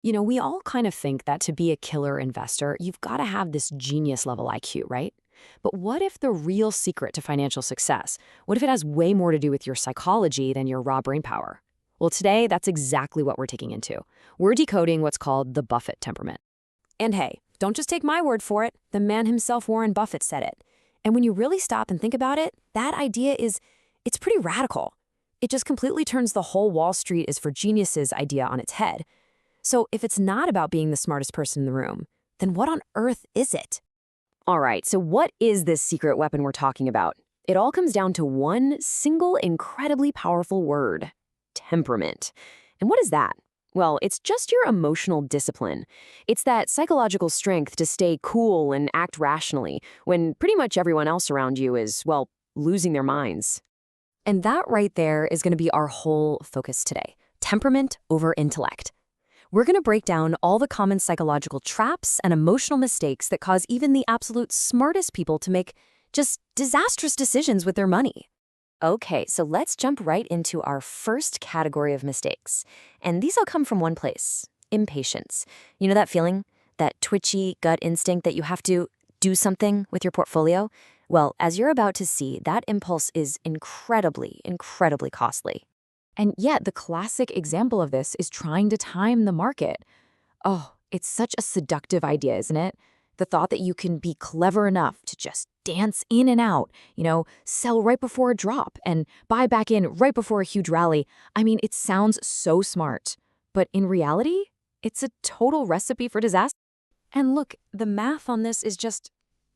We all kind of think that to be a killer investor, you've got to have this genius level IQ, right? But what if the real secret to financial success, what if it has way more to do with your psychology than your raw brain power? Well, today, that's exactly what we're taking into. We're decoding what's called the Buffett temperament. And hey, don't just take my word for it. The man himself, Warren Buffett, said it. And when you really stop and think about it, that idea it's pretty radical. It just completely turns the whole Wall Street is for geniuses idea on its head. So if it's not about being the smartest person in the room, then what on earth is it? All right, so what is this secret weapon we're talking about? It all comes down to one single, incredibly powerful word: temperament. And what is that? Well, it's just your emotional discipline. It's that psychological strength to stay cool and act rationally when pretty much everyone else around you is, well, losing their minds. And that right there is going to be our whole focus today: temperament over intellect. We're going to break down all the common psychological traps and emotional mistakes that cause even the absolute smartest people to make just disastrous decisions with their money. Okay, so let's jump right into our first category of mistakes. And these all come from one place: impatience. You know that feeling? That twitchy gut instinct that you have to do something with your portfolio? Well, as you're about to see, that impulse is incredibly, incredibly costly. And yet, the classic example of this is trying to time the market. Oh, it's such a seductive idea, isn't it? The thought that you can be clever enough to just dance in and out, sell right before a drop and buy back in right before a huge rally. I mean, it sounds so smart. But in reality, it's a total recipe for disaster. And look, the math on this is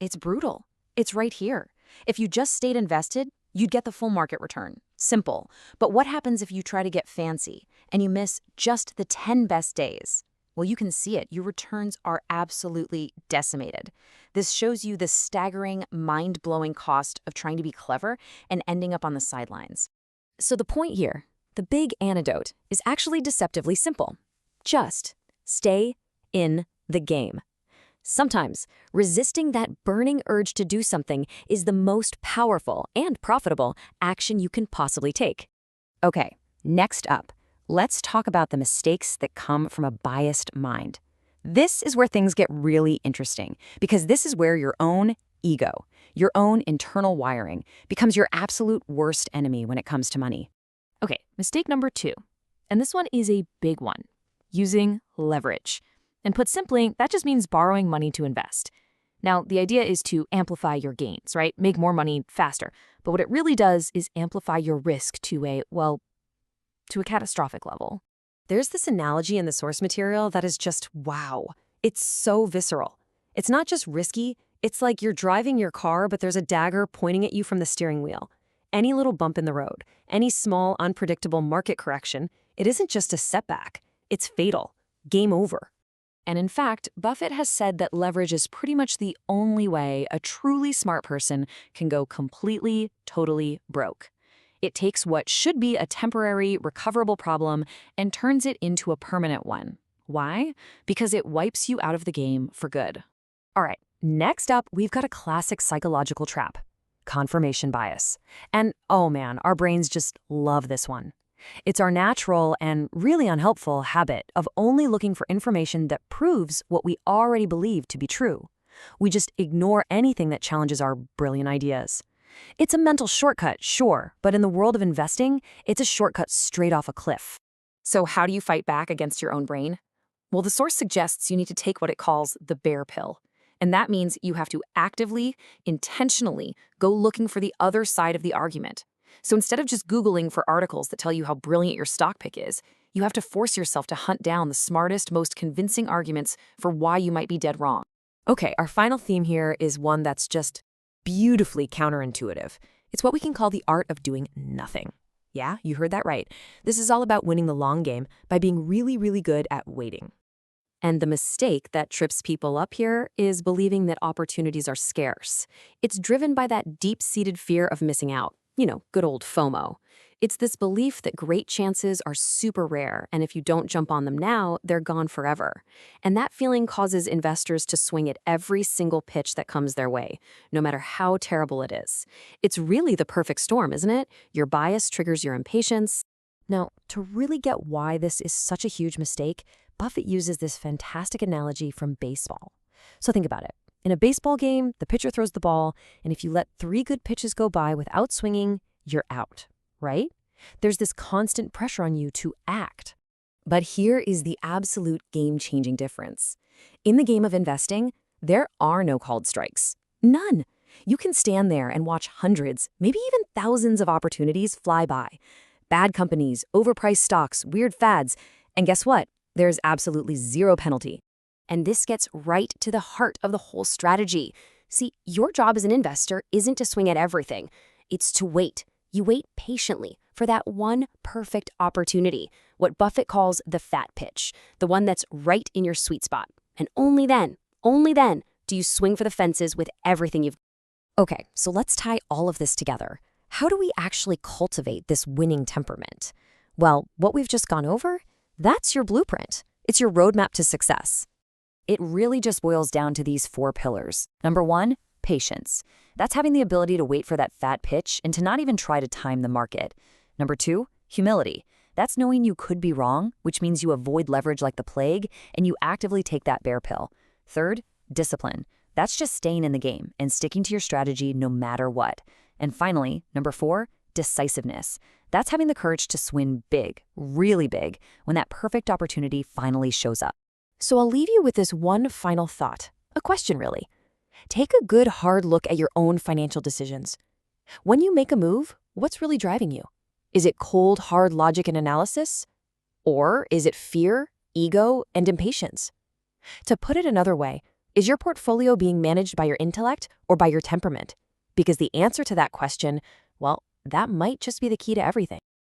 it's brutal. It's right here. If you just stayed invested, you'd get the full market return. Simple. But what happens if you try to get fancy and you miss just the 10 best days? Well, you can see it. Your returns are absolutely decimated. This shows you the staggering, mind-blowing cost of trying to be clever and ending up on the sidelines. So the point here, the big antidote, is actually deceptively simple. Just stay in the game. Sometimes, resisting that burning urge to do something is the most powerful and profitable action you can possibly take. Okay, next up, let's talk about the mistakes that come from a biased mind. This is where things get really interesting, because this is where your own ego, your own internal wiring, becomes your absolute worst enemy when it comes to money. Okay, mistake number 2, and this one is a big one: using leverage. And put simply, that just means borrowing money to invest. Now, the idea is to amplify your gains, right? Make more money faster. But what it really does is amplify your risk to a catastrophic level. There's this analogy in the source material that is just wow. It's so visceral. It's not just risky, it's like you're driving your car, but there's a dagger pointing at you from the steering wheel. Any little bump in the road, any small, unpredictable market correction, it isn't just a setback. It's fatal. Game over. And in fact, Buffett has said that leverage is pretty much the only way a truly smart person can go completely, totally broke. It takes what should be a temporary, recoverable problem and turns it into a permanent one. Why? Because it wipes you out of the game for good. All right, next up, we've got a classic psychological trap: confirmation bias. And oh man, our brains just love this one. It's our natural and really unhelpful habit of only looking for information that proves what we already believe to be true. We just ignore anything that challenges our brilliant ideas. It's a mental shortcut, sure, but in the world of investing, it's a shortcut straight off a cliff. So how do you fight back against your own brain? Well, the source suggests you need to take what it calls the bear pill. And that means you have to actively, intentionally go looking for the other side of the argument. So instead of just Googling for articles that tell you how brilliant your stock pick is, you have to force yourself to hunt down the smartest, most convincing arguments for why you might be dead wrong. Okay, our final theme here is one that's just beautifully counterintuitive. It's what we can call the art of doing nothing. Yeah, you heard that right. This is all about winning the long game by being really, really good at waiting. And the mistake that trips people up here is believing that opportunities are scarce. It's driven by that deep-seated fear of missing out. Good old FOMO. It's this belief that great chances are super rare, and if you don't jump on them now, they're gone forever. And that feeling causes investors to swing at every single pitch that comes their way, no matter how terrible it is. It's really the perfect storm, isn't it? Your bias triggers your impatience. Now, to really get why this is such a huge mistake, Buffett uses this fantastic analogy from baseball. So think about it. In a baseball game, the pitcher throws the ball, and if you let 3 good pitches go by without swinging, you're out, right? There's this constant pressure on you to act. But here is the absolute game-changing difference. In the game of investing, there are no called strikes. None. You can stand there and watch hundreds, maybe even thousands of opportunities fly by. Bad companies, overpriced stocks, weird fads. And guess what? There's absolutely zero penalty. And this gets right to the heart of the whole strategy. See, your job as an investor isn't to swing at everything. It's to wait. You wait patiently for that one perfect opportunity, what Buffett calls the fat pitch, the one that's right in your sweet spot. And only then do you swing for the fences with everything you've got. Okay, so let's tie all of this together. How do we actually cultivate this winning temperament? Well, what we've just gone over, that's your blueprint. It's your roadmap to success. It really just boils down to these 4 pillars. Number 1, patience. That's having the ability to wait for that fat pitch and to not even try to time the market. Number 2, humility. That's knowing you could be wrong, which means you avoid leverage like the plague and you actively take that bear pill. Third, discipline. That's just staying in the game and sticking to your strategy no matter what. And finally, number 4, decisiveness. That's having the courage to swing big, really big, when that perfect opportunity finally shows up. So I'll leave you with this one final thought, a question really. Take a good hard look at your own financial decisions. When you make a move, what's really driving you? Is it cold, hard logic and analysis? Or is it fear, ego, and impatience? To put it another way, is your portfolio being managed by your intellect or by your temperament? Because the answer to that question, well, that might just be the key to everything.